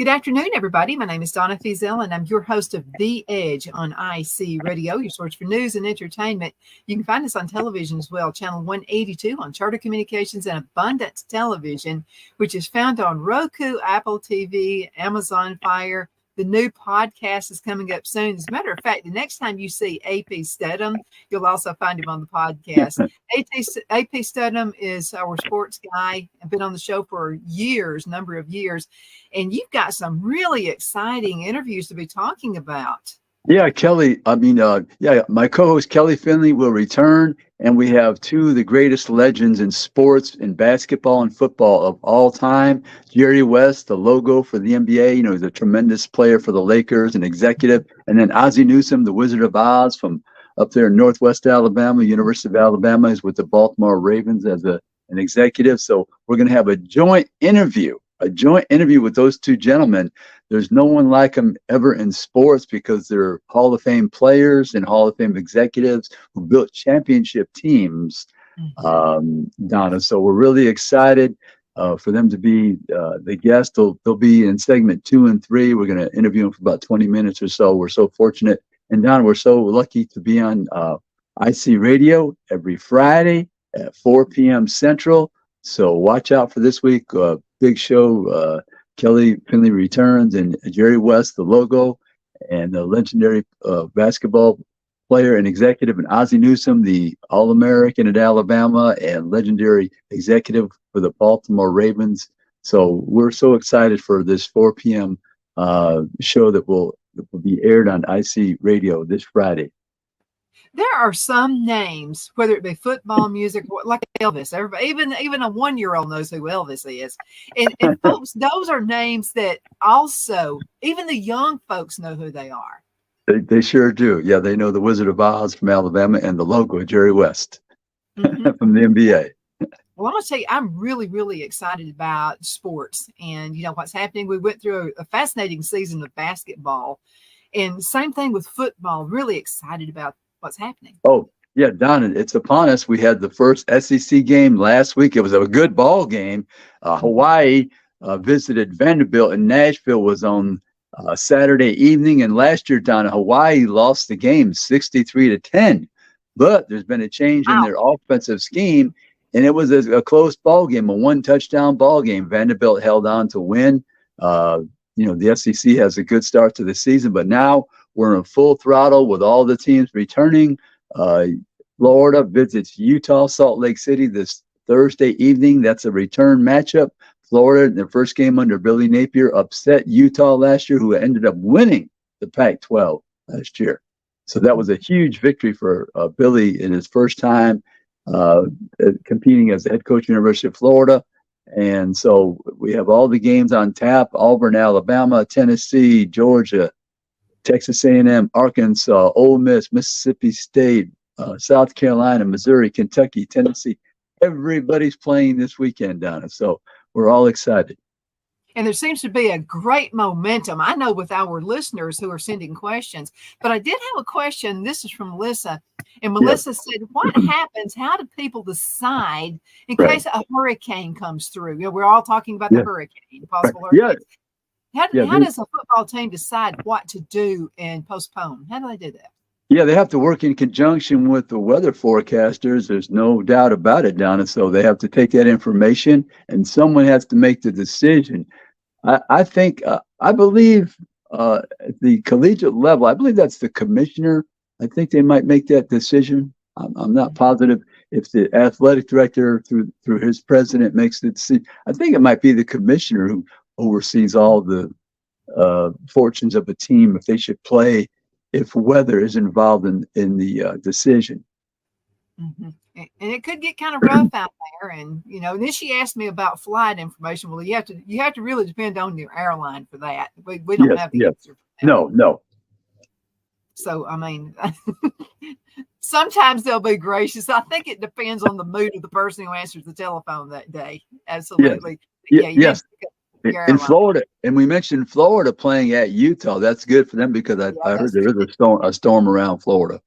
Good afternoon, everybody. My name is Donna Fiesel, and I'm your host of The Edge on IC Radio, your source for news and entertainment. You can find us on television as well, channel 182 on Charter Communications and Abundance Television, which is found on Roku, Apple TV, Amazon Fire. The new podcast is coming up soon. As a matter of fact, the next time you see AP Steadham, you'll also find him on the podcast. AP Steadham is our sports guy. I've been on the show for number of years, and you've got some really exciting interviews to be talking about. Yeah, Kelly. My co-host Kelly Finley will return, and we have two of the greatest legends in sports, in basketball and football of all time. Jerry West, the logo for the NBA. He's a tremendous player for the Lakers, an executive. And then Ozzie Newsome, the Wizard of Oz from up there in Northwest Alabama, University of Alabama, is with the Baltimore Ravens as an executive. So we're going to have a joint interview with those two gentlemen. There's no one like them ever in sports because they're Hall of Fame players and Hall of Fame executives who built championship teams, Donna. So we're really excited for them to be the guest. They'll be in segment 2 and 3. We're going to interview them for about 20 minutes or so. We're so fortunate. And Donna, we're so lucky to be on IC Radio every Friday at 4 p.m. Central. So watch out for this week. Big show. Kelly Finley returns, and Jerry West, the logo, and the legendary basketball player and executive, and Ozzie Newsome, the All-American at Alabama and legendary executive for the Baltimore Ravens. So we're so excited for this 4 p.m. Show that will be aired on IC Radio this Friday. There are some names, whether it be football, music, like Elvis. Everybody, even a 1-year-old knows who Elvis is. And folks, those are names that also, even the young folks know who they are. They sure do. Yeah, they know the Wizard of Oz from Alabama and the logo, Jerry West, from the NBA. Well, I want to tell you, I'm really, really excited about sports and, what's happening. We went through a fascinating season of basketball, and same thing with football. Really excited about what's happening. Oh, yeah, Don, it's upon us. We had the first SEC game last week. It was a good ball game. Hawaii visited Vanderbilt, and Nashville was on Saturday evening. And last year, Don, Hawaii lost the game 63-10. But there's been a change in their offensive scheme, and it was a close ball game, a 1-touchdown ball game. Vanderbilt held on to win. The SEC has a good start to the season, but now we're in full throttle with all the teams returning. Florida visits Utah, Salt Lake City this Thursday evening. That's a return matchup. Florida, in their first game under Billy Napier, upset Utah last year, who ended up winning the Pac-12 last year. So that was a huge victory for Billy in his first time competing as the head coach of the University of Florida. And so we have all the games on tap: Auburn, Alabama, Tennessee, Georgia, Texas A&M, Arkansas, Ole Miss, Mississippi State, South Carolina, Missouri, Kentucky, Tennessee. Everybody's playing this weekend, Donna. So we're all excited. And there seems to be a great momentum. I know with our listeners who are sending questions, but I did have a question. This is from Melissa. And Melissa said, what happens? How do people decide in case a hurricane comes through? We're all talking about the hurricane, possible hurricane. How does a football team decide what to do and postpone? How do they do that? Yeah, they have to work in conjunction with the weather forecasters. There's no doubt about it, Donna. So they have to take that information, and someone has to make the decision. I believe at the collegiate level, I believe that's the commissioner. I think they might make that decision. I'm not positive if the athletic director through his president makes the decision. I think it might be the commissioner who oversees all the fortunes of a team, if they should play, if weather is involved in the decision. And it could get kind of rough out there. And, and then she asked me about flight information. Well, you have to really depend on your airline for that. We don't have the answer for that. No. So, I mean, sometimes they'll be gracious. I think it depends on the mood of the person who answers the telephone that day. Absolutely. Yes. In Florida, and we mentioned Florida playing at Utah. That's good for them because I heard there is a storm around Florida.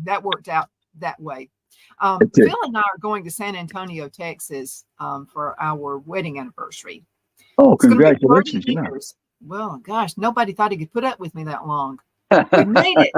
That worked out that way. Phil and I are going to San Antonio, Texas, for our wedding anniversary. Oh, It's going to be 30 congratulations! Yeah. years. Well, gosh, nobody thought he could put up with me that long. We made it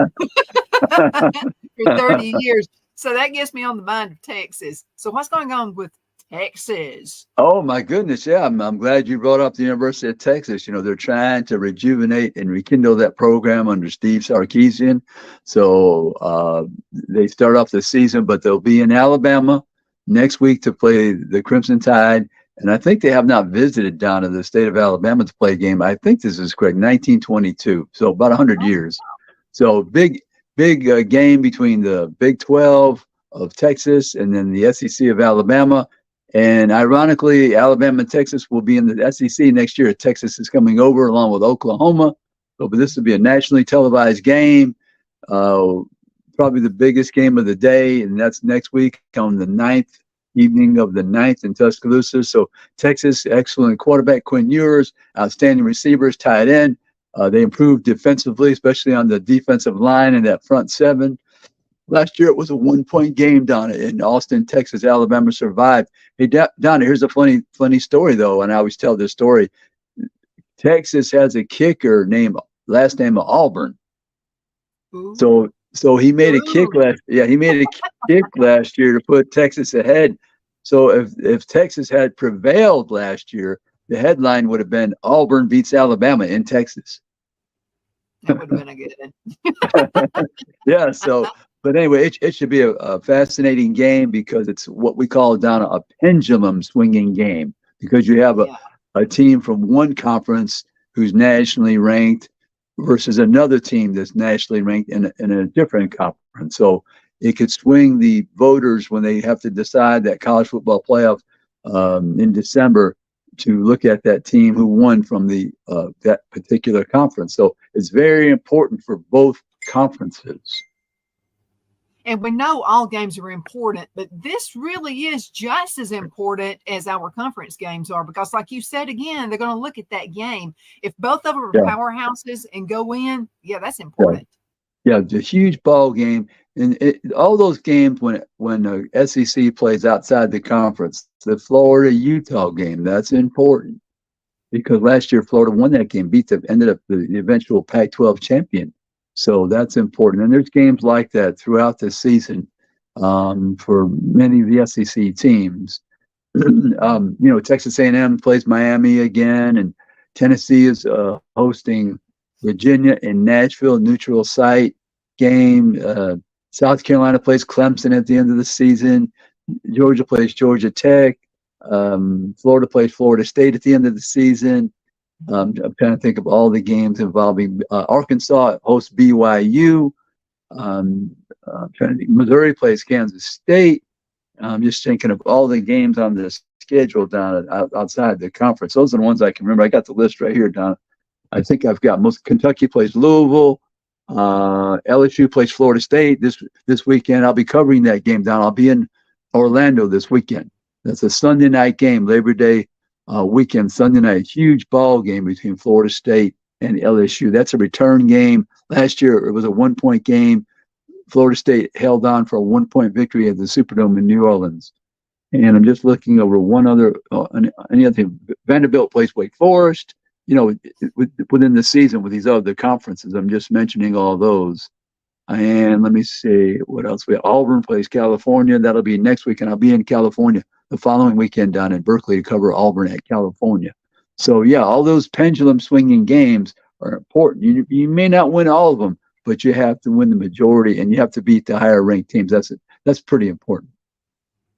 for 30 years. So that gets me on the mind of Texas. So what's going on with Texas? Oh my goodness, yeah. I'm glad you brought up the University of Texas. They're trying to rejuvenate and rekindle that program under Steve Sarkisian. So they start off the season, but they'll be in Alabama next week to play the Crimson Tide. And I think they have not visited down to the state of Alabama to play a game. I think this is correct, 1922. So about 100 years. So big game between the Big 12 of Texas and then the SEC of Alabama. And ironically, Alabama and Texas will be in the SEC next year. Texas is coming over along with Oklahoma. So, but this will be a nationally televised game, probably the biggest game of the day, and that's next week on the 9th, evening of the 9th in Tuscaloosa. So Texas, excellent quarterback, Quinn Ewers, outstanding receivers, tight end. They improved defensively, especially on the defensive line and that front seven. Last year, it was a 1-point game, Donna, in Austin, Texas. Alabama survived. Hey, Donna, here's a funny story, though, and I always tell this story. Texas has a kicker last name of Auburn. Ooh. So he made a kick last year to put Texas ahead. So if Texas had prevailed last year, the headline would have been Auburn beats Alabama in Texas. That would have been a good one. Yeah, so but anyway, it should be a fascinating game because it's what we call down a pendulum swinging game, because you have a team from one conference who's nationally ranked versus another team that's nationally ranked in a different conference. So it could swing the voters when they have to decide that college football playoff in December to look at that team who won from that particular conference. So it's very important for both conferences. And we know all games are important, but this really is just as important as our conference games are, because like you said, again, they're going to look at that game. If both of them are powerhouses and go in, that's important. Yeah, it's a huge ball game. And all those games when the SEC plays outside the conference, the Florida-Utah game, that's important. Because last year, Florida won that game, ended up the eventual Pac-12 champion. So that's important. And there's games like that throughout the season for many of the SEC teams. Texas A&M plays Miami again, and Tennessee is hosting Virginia in Nashville, neutral site game. South Carolina plays Clemson at the end of the season. Georgia plays Georgia Tech. Florida plays Florida State at the end of the season. I'm trying to think of all the games involving Arkansas hosts BYU. I'm trying to think. Missouri plays Kansas State. I'm just thinking of all the games on the schedule down outside the conference. Those are the ones I can remember. I got the list right here, Don. I think I've got Kentucky plays Louisville. LSU plays Florida State this weekend. I'll be covering that game, Don. I'll be in Orlando this weekend. That's a Sunday night game, Labor Day weekend, Sunday night. Huge ball game between Florida State and LSU. That's a return game. Last year, it was a 1-point game. Florida State held on for a 1-point victory at the Superdome in New Orleans. And I'm just looking over one other, any other thing. Vanderbilt plays Wake Forest. Within the season with these other conferences, I'm just mentioning all those. And let me see what else. Auburn plays California. That'll be next week, and I'll be in California the following weekend down in Berkeley to cover Auburn at California. So all those pendulum swinging games are important. You may not win all of them, but you have to win the majority, and you have to beat the higher ranked teams. That's pretty important.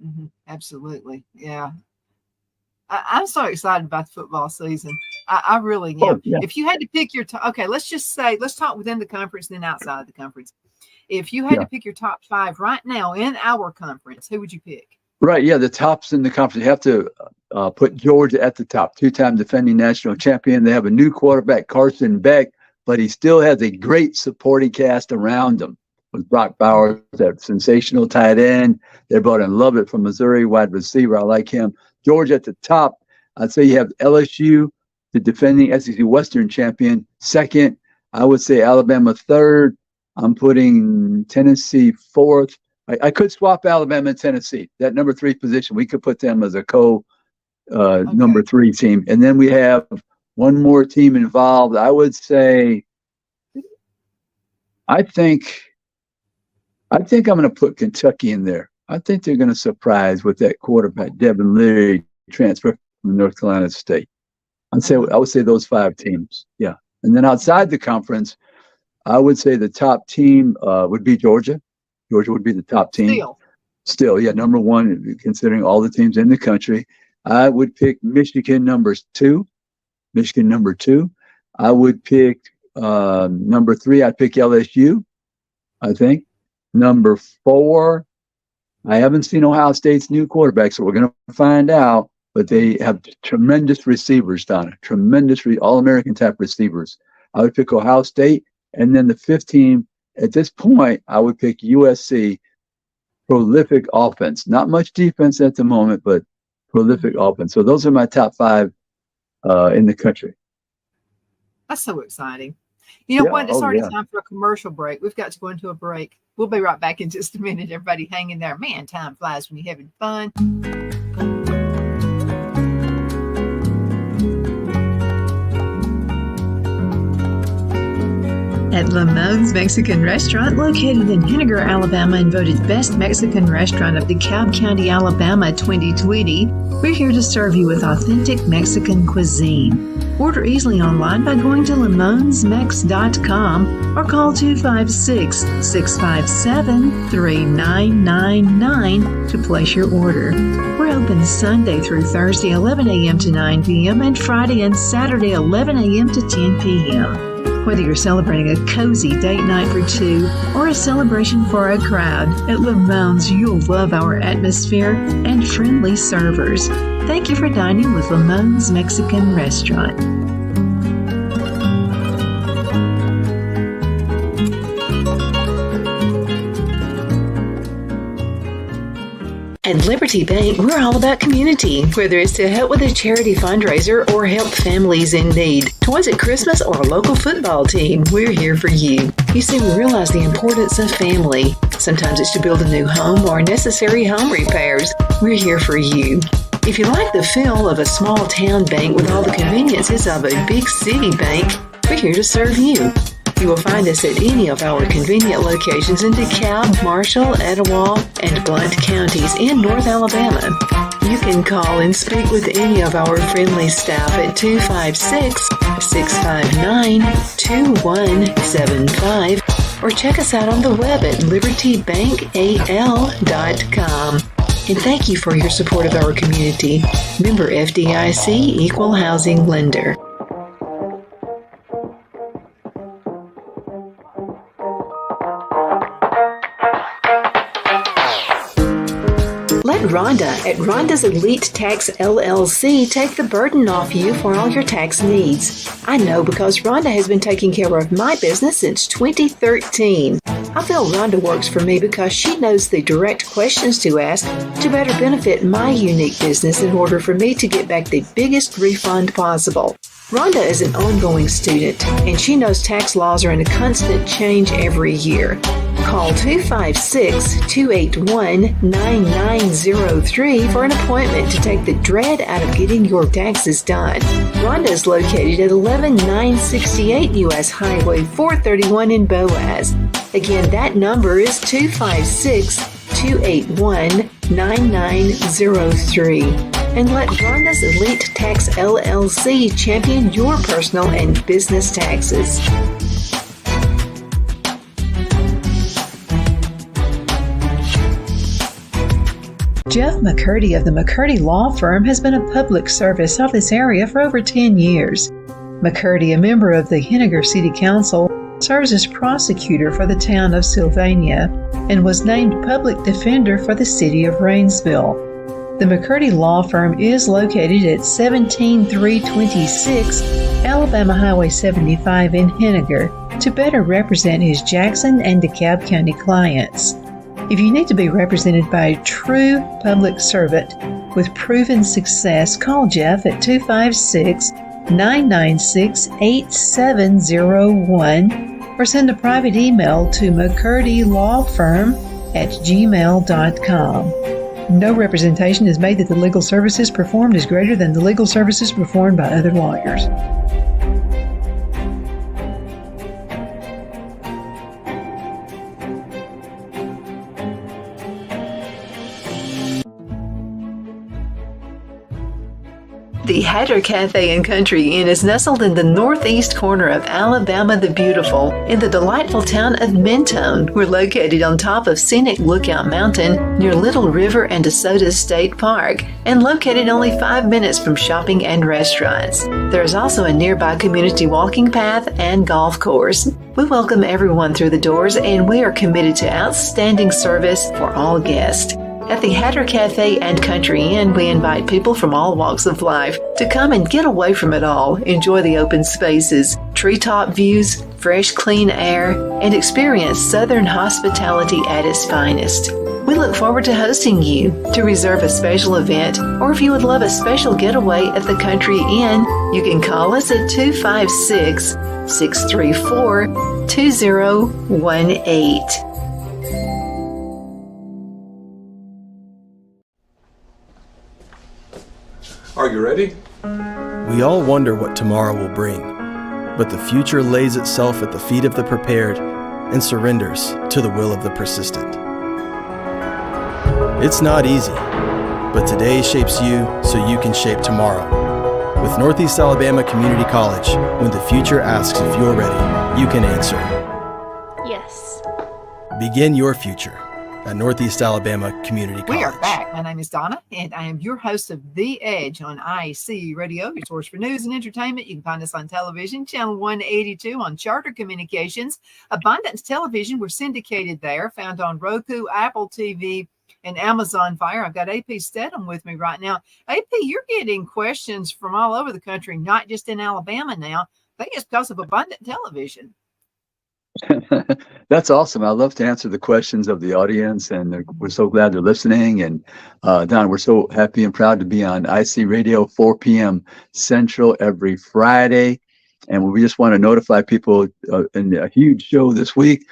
Mm-hmm. Absolutely, yeah. I'm so excited about the football season. I really am. Oh, yeah. If you had to pick your top, let's talk within the conference and then outside the conference. If you had to pick your top 5 right now in our conference, who would you pick? Right, the tops in the conference. You have to put Georgia at the top, 2-time defending national champion. They have a new quarterback, Carson Beck, but he still has a great supporting cast around him. With Brock Bowers, that sensational tight end. They brought in Lovett from Missouri, wide receiver. I like him. Georgia at the top. I'd say you have LSU, the defending SEC Western champion, second. I would say Alabama third. I'm putting Tennessee fourth. I could swap Alabama and Tennessee. That number 3 position, we could put them as a number 3 team. And then we have one more team involved. I would say, I think I'm going to put Kentucky in there. I think they're going to surprise with that quarterback, Devin Leary, transfer from North Carolina State. I would say those 5 teams. Yeah. And then outside the conference, I would say the top team would be Georgia. Georgia would be the top team. Still, yeah, number 1, considering all the teams in the country. I would pick Michigan number 2. I would pick number 3. I'd pick LSU, I think. Number 4, I haven't seen Ohio State's new quarterback, so we're going to find out. But they have tremendous receivers, Donna. Tremendous All-American type receivers. I would pick Ohio State. And then the 5th team, at this point, I would pick USC. Prolific offense. Not much defense at the moment, but prolific offense. So those are my top 5 in the country. That's so exciting. You know what? It's already time for a commercial break. We've got to go into a break. We'll be right back in just a minute. Everybody hang in there. Man, time flies when you're having fun. At Lamone's Mexican Restaurant, located in Henniger, Alabama, and voted Best Mexican Restaurant of DeKalb County, Alabama 2020, we're here to serve you with authentic Mexican cuisine. Order easily online by going to lamonsmex.com or call 256-657-3999 to place your order. We're open Sunday through Thursday, 11 a.m. to 9 p.m. and Friday and Saturday, 11 a.m. to 10 p.m. Whether you're celebrating a cozy date night for 2 or a celebration for a crowd, at Lamone's you'll love our atmosphere and friendly servers. Thank you for dining with Lamone's Mexican Restaurant. At Liberty Bank, we're all about community, whether it's to help with a charity fundraiser or help families in need. Toys at Christmas or a local football team, we're here for you. You see, we realize the importance of family. Sometimes it's to build a new home or necessary home repairs. We're here for you. If you like the feel of a small town bank with all the conveniences of a big city bank, we're here to serve you. You will find us at any of our convenient locations in DeKalb, Marshall, Etowah, and Blount counties in North Alabama. You can call and speak with any of our friendly staff at 256-659-2175 or check us out on the web at libertybankal.com. And thank you for your support of our community. Member FDIC Equal Housing Lender. Let Rhonda at Rhonda's Elite Tax LLC take the burden off you for all your tax needs. I know because Rhonda has been taking care of my business since 2013. I feel Rhonda works for me because she knows the direct questions to ask to better benefit my unique business in order for me to get back the biggest refund possible. Rhonda is an ongoing student, and she knows tax laws are in a constant change every year. Call 256-281-9903 for an appointment to take the dread out of getting your taxes done. Rhonda is located at 11968 U.S. Highway 431 in Boaz. Again, that number is 256-281-9903. And let Rhonda's Elite Tax LLC champion your personal and business taxes. Jeff McCurdy of the McCurdy Law Firm has been a public service of this area for over 10 years. McCurdy, a member of the Henniger City Council, serves as prosecutor for the town of Sylvania and was named public defender for the city of Rainsville. The McCurdy Law Firm is located at 17326 Alabama Highway 75 in Henniger to better represent his Jackson and DeKalb County clients. If you need to be represented by a true public servant with proven success, call Jeff at 256-996-8701 or send a private email to mccurdylawfirm@gmail.com. No representation is made that the legal services performed is greater than the legal services performed by other lawyers. The Hatter Cafe and Country Inn is nestled in the northeast corner of Alabama the Beautiful in the delightful town of Mentone. We're located on top of scenic Lookout Mountain near Little River and DeSoto State Park and located only 5 minutes from shopping and restaurants. There is also a nearby community walking path and golf course. We welcome everyone through the doors and we are committed to outstanding service for all guests. At the Hatter Cafe and Country Inn, we invite people from all walks of life to come and get away from it all, enjoy the open spaces, treetop views, fresh, clean air, and experience Southern hospitality at its finest. We look forward to hosting you. To reserve a special event, or if you would love a special getaway at the Country Inn, you can call us at 256-634-2018. Are you ready? We all wonder what tomorrow will bring, but the future lays itself at the feet of the prepared and surrenders to the will of the persistent. It's not easy, but today shapes you so you can shape tomorrow. With Northeast Alabama Community College, when the future asks if you're ready, you can answer. Yes. Begin your future at Northeast Alabama Community College. We are back. My name is Donna, and I am your host of The Edge on IC Radio, your source for news and entertainment. You can find us on television, channel 182 on Charter Communications. Abundance Television, we're syndicated there, found on Roku, Apple TV, and Amazon Fire. I've got AP Steadham with me right now. AP, you're getting questions from all over the country, not just in Alabama now. I think it's because of Abundant Television. That's awesome. I love to answer the questions of the audience, and we're so glad they're listening. And Don, we're so happy and proud to be on IC Radio, 4 p.m. Central every Friday. And we just want to notify people in a huge show this week.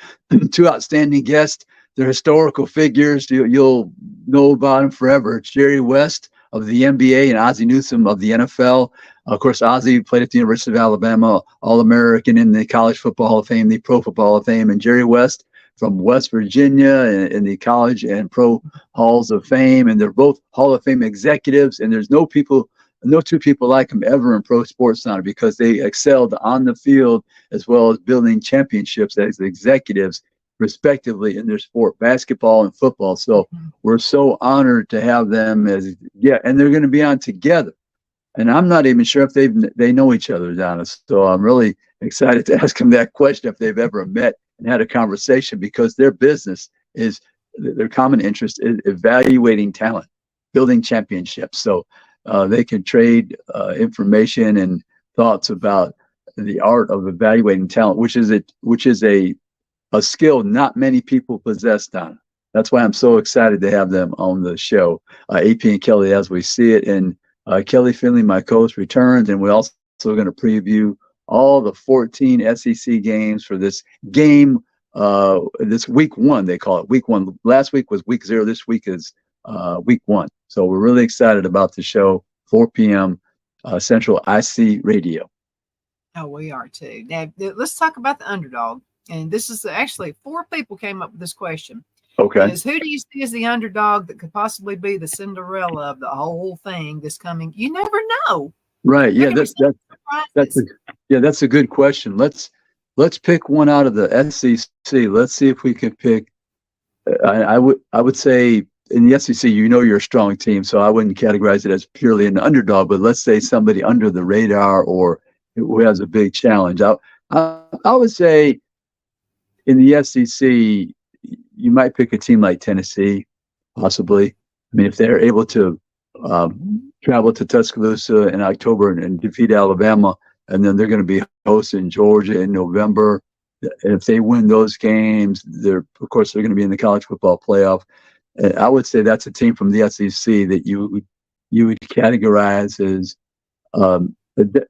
Two outstanding guests. They're historical figures. You'll know about them forever. It's Jerry West of the NBA and Ozzie Newsome of the NFL. Of course, Ozzie played at the University of Alabama, All-American in the College Football Hall of Fame, the Pro Football Hall of Fame, and Jerry West from West Virginia in the College and Pro Halls of Fame. And they're both Hall of Fame executives, and there's no two people like them ever in pro sports now, because they excelled on the field as well as building championships as executives, respectively, in their sport, basketball and football. So we're so honored to have them and they're going to be on together. And I'm not even sure if they know each other, Donna. So I'm really excited to ask them that question, if they've ever met and had a conversation, because their business is, their common interest is evaluating talent, building championships. So they can trade information and thoughts about the art of evaluating talent, which is a skill not many people possess, Donna. That's why I'm so excited to have them on the show. AP and Kelly, as we see it. And Kelly Finley, my co-host, returns, and we're also going to preview all the 14 SEC games for this game. This week one, they call it week one. Last week was week 0. This week is week 1. So we're really excited about the show. 4 p.m. Central IC Radio. Oh, we are too. Now, let's talk about the underdog. And this is actually 4 people came up with this question. Okay. Who do you see as the underdog that could possibly be the Cinderella of the whole thing this coming? You never know. Right. Yeah. That's a good question. Let's pick one out of the SEC. Let's see if we can pick. I would say in the SEC, you're a strong team, so I wouldn't categorize it as purely an underdog. But let's say somebody under the radar or who has a big challenge. I would say in the SEC, you might pick a team like Tennessee, possibly. I mean, if they're able to travel to Tuscaloosa in October and defeat Alabama, and then they're going to be hosting Georgia in November. And if they win those games, they're going to be in the college football playoff. And I would say that's a team from the SEC that you would categorize as a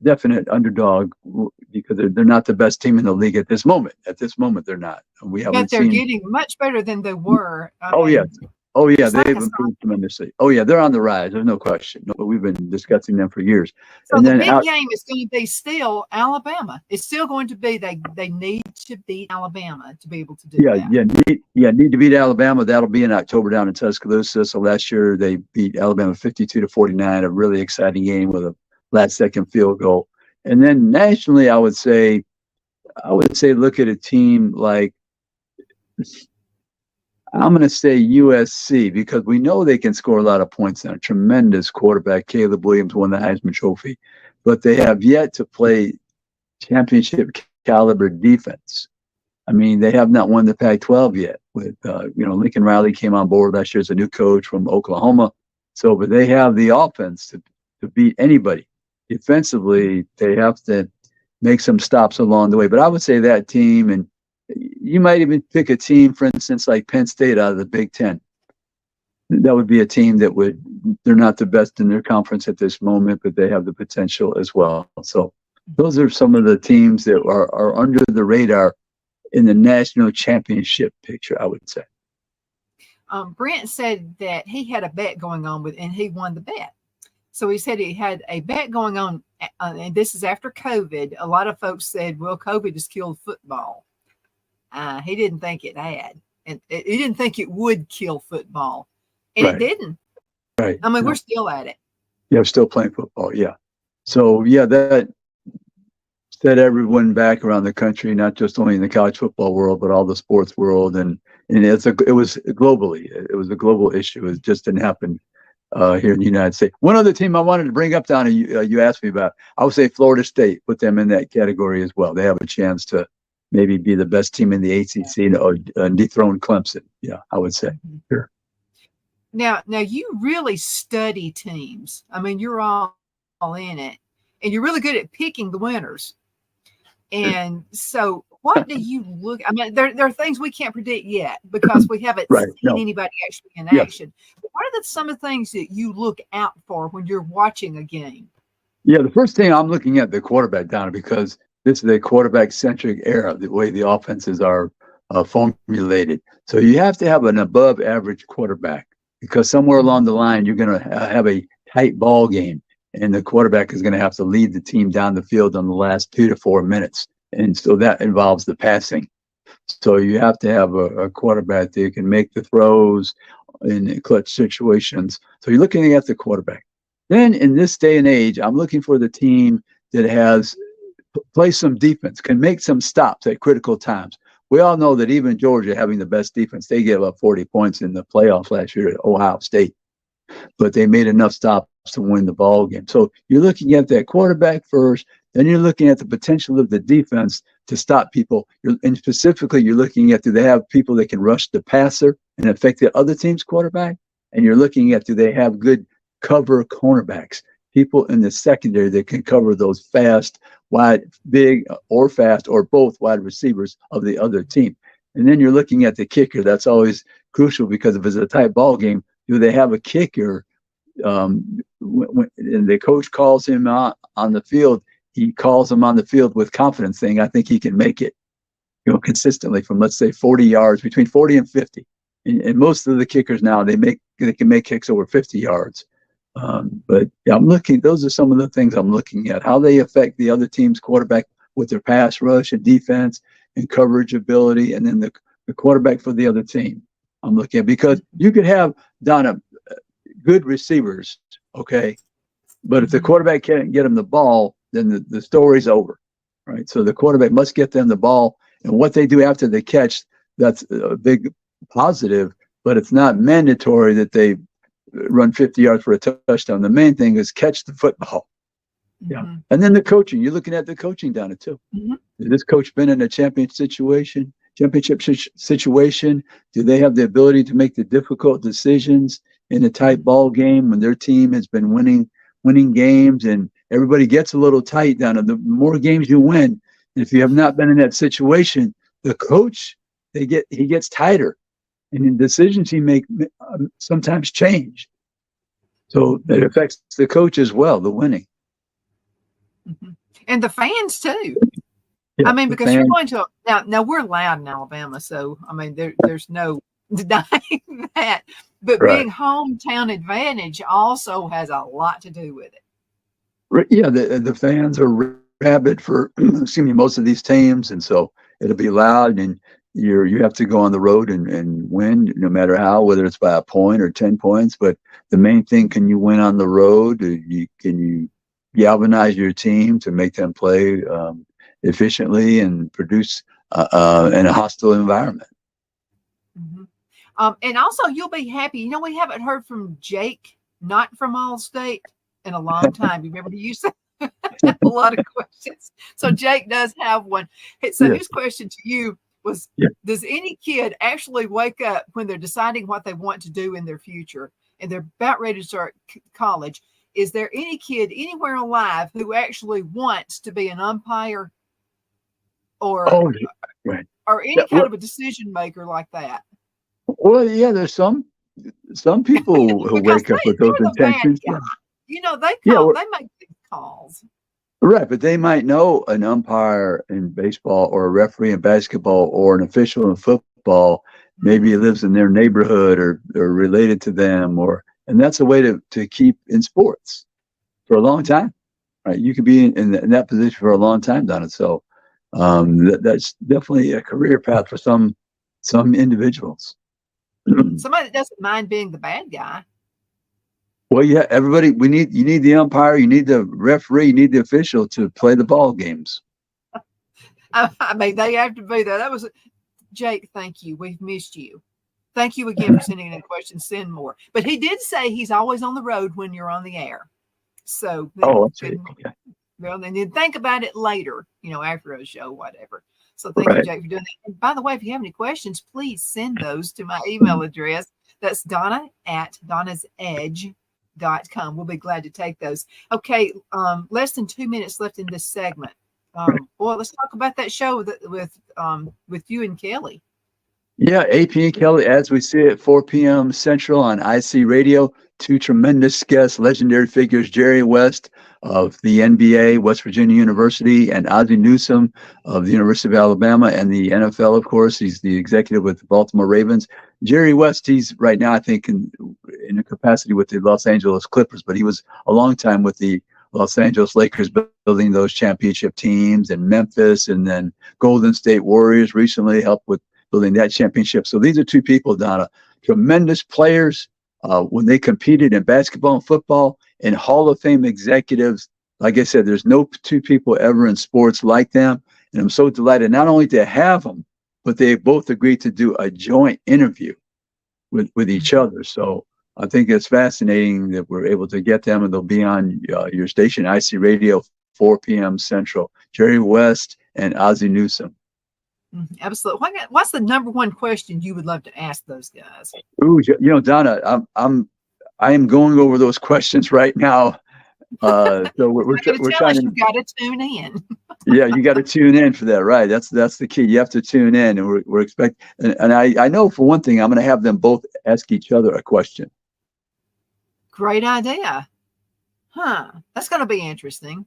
definite underdog, because they're not the best team in the league at this moment. At this moment, they're not. We haven't But they're seen. getting much better than they were. Yes. Oh yeah, It's like they've a improved tremendously. Oh yeah, they're on the rise. There's no question. No, we've been discussing them for years. So And the then big out, game is going to be still Alabama. It's still going to be they need to beat Alabama to be able to do that. need to beat Alabama. That'll be in October down in Tuscaloosa. So last year they beat Alabama 52-49, a really exciting game with a last second field goal. And then nationally, I would say look at a team like, I'm going to say USC, because we know they can score a lot of points. And a tremendous quarterback, Caleb Williams, won the Heisman Trophy, but they have yet to play championship caliber defense. I mean, they have not won the Pac-12 yet. With Lincoln Riley came on board last year as a new coach from Oklahoma. So, but they have the offense to beat anybody. Defensively, they have to make some stops along the way. But I would say that team, and you might even pick a team, for instance, like Penn State out of the Big Ten. That would be a team they're not the best in their conference at this moment, but they have the potential as well. So those are some of the teams that are under the radar in the national championship picture, I would say. Brent said that he had a bet going on and he won the bet. So he said he had a bet going on, and this is after COVID. A lot of folks said, well, COVID has killed football. He didn't think it had, and he didn't think it would kill football, and Right. it didn't. Right. I mean, we're still at it. Yeah, still playing football. Yeah. So yeah, that set everyone back around the country, not just only in the college football world, but all the sports world, and it was globally. It was a global issue. It just didn't happen here in the United States. One other team I wanted to bring up, Donna, you asked me about. I would say Florida State. Put them in that category as well. They have a chance to maybe be the best team in the ACC or dethrone Clemson. Yeah, I would say. Sure. Now you really study teams. I mean, you're all in it, and you're really good at picking the winners. And so, what do you look? I mean, there are things we can't predict yet because we haven't seen anybody actually in action. But what are some of the things that you look out for when you're watching a game? Yeah, the first thing I'm looking at the quarterback, Donna, because this is a quarterback-centric era, the way the offenses are formulated. So you have to have an above-average quarterback, because somewhere along the line you're going to have a tight ball game, and the quarterback is going to have to lead the team down the field on the last 2 to 4 minutes, and so that involves the passing. So you have to have a quarterback that can make the throws in clutch situations. So you're looking at the quarterback. Then in this day and age, I'm looking for the team that has play some defense, can make some stops at critical times. We all know that even Georgia, having the best defense, they gave up 40 points in the playoffs last year at Ohio State, but they made enough stops to win the ball game. So you're looking at that quarterback first, then you're looking at the potential of the defense to stop people. And specifically, you're looking at, do they have people that can rush the passer and affect the other team's quarterback? And you're looking at, do they have good cover cornerbacks, people in the secondary that can cover those fast, wide, big, or fast, or both wide receivers of the other team. And then you're looking at the kicker. That's always crucial, because if it's a tight ball game, do they have a kicker? When the coach calls him on the field, he calls him on the field with confidence, saying, I think he can make it, consistently from, let's say, 40 yards, between 40 and 50. And most of the kickers now, they can make kicks over 50 yards. But yeah, those are some of the things I'm looking at, how they affect the other team's quarterback with their pass rush and defense and coverage ability, and then the quarterback for the other team. I'm looking at, because you could have, Donna, good receivers, okay, but if the quarterback can't get them the ball, then the story's over, right? So the quarterback must get them the ball, and what they do after they catch, that's a big positive, but it's not mandatory that they run 50 yards for a touchdown. The main thing is catch the football. Yeah. Mm-hmm. And then the coaching, you're looking at the coaching down it too. Mm-hmm. Has this coach been in a championship situation? Do they have the ability to make the difficult decisions in a tight ball game when their team has been winning games and everybody gets a little tight down? And the more games you win, if you have not been in that situation, the coach, he gets tighter. And the decisions he makes sometimes change. So it affects the coach as well, the winning. Mm-hmm. And the fans too. Yeah, I mean, because you're going to, now we're loud in Alabama. So, I mean, there's no denying that. But Right. being hometown advantage also has a lot to do with it. Yeah, the fans are rabid for excuse me, most of these teams, and so it'll be loud, and you have to go on the road and win, no matter how, whether it's by a point or 10 points. But the main thing, can you win on the road? Can you galvanize your team to make them play efficiently and produce in a hostile environment? Mm-hmm. And also, you'll be happy. You know, we haven't heard from Jake, not from Allstate, in a long time. You remember you said a lot of questions. So Jake does have one. So his question to you was, does any kid actually wake up when they're deciding what they want to do in their future and they're about ready to start college? Is there any kid anywhere alive who actually wants to be an umpire or any kind of a decision maker like that? Well, yeah, there's some people who wake up with those intentions. Yeah. You know, they make these calls. Right, but they might know an umpire in baseball or a referee in basketball or an official in football. Maybe he lives in their neighborhood or related to them, and that's a way to keep in sports for a long time. Right, you could be in that position for a long time, Donna. So that's definitely a career path for some individuals. Somebody that doesn't mind being the bad guy. Well, yeah, everybody, you need the umpire, you need the referee, you need the official to play the ball games. I mean, they have to be there. That was Jake. Thank you. We've missed you. Thank you again for sending in questions. Send more. But he did say he's always on the road when you're on the air. So, that's right. Okay. Well, and then think about it later, after a show, whatever. So thank you, Jake, for doing that. And by the way, if you have any questions, please send those to my email address. That's Donna@donnasedge.com. We'll be glad to take those. Okay, less than 2 minutes left in this segment. Well, let's talk about that show with you and Kelly. Yeah, AP and Kelly, as we see it, 4 p.m. Central on IC Radio. Two tremendous guests, legendary figures, Jerry West of the NBA, West Virginia University, and Ozzie Newsome of the University of Alabama and the NFL, of course. He's the executive with the Baltimore Ravens. Jerry West, he's right now, I think, in a capacity with the Los Angeles Clippers, but he was a long time with the Los Angeles Lakers, building those championship teams, and Memphis, and then Golden State Warriors recently helped with building that championship. So these are two people, Donna, tremendous players when they competed in basketball and football, and Hall of Fame executives. Like I said, there's no two people ever in sports like them. And I'm so delighted not only to have them, but they both agreed to do a joint interview with each other. So I think it's fascinating that we're able to get them, and they'll be on your station, IC Radio, 4 p.m. Central. Jerry West and Ozzie Newsome. Absolutely. What's the number one question you would love to ask those guys? Ooh, Donna, I am going over those questions right now. So we're trying to. You got to tune in. Yeah, you got to tune in for that, right? That's the key. You have to tune in, and we're expecting. And I know for one thing, I'm going to have them both ask each other a question. Great idea, huh? That's going to be interesting.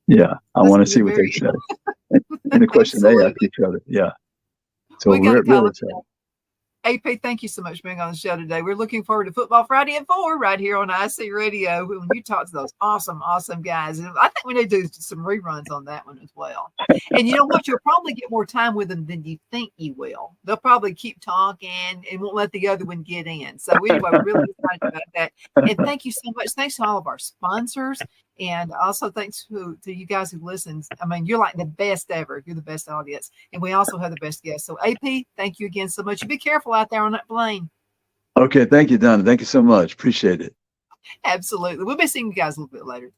Yeah, I want to see what they say. And the question they ask each other. Yeah. So we're really excited. AP, thank you so much for being on the show today. We're looking forward to Football Friday at 4 right here on IC Radio when you talk to those awesome guys. And I think we need to do some reruns on that one as well. And you know what? You'll probably get more time with them than you think you will. They'll probably keep talking and won't let the other one get in. So anyway, we're really excited about that. And thank you so much. Thanks to all of our sponsors. And also thanks to you guys who listen. I mean, you're like the best ever. You're the best audience. And we also have the best guests. So AP, thank you again so much. You be careful out there on that plane. Okay. Thank you, Donna. Thank you so much. Appreciate it. Absolutely. We'll be seeing you guys a little bit later.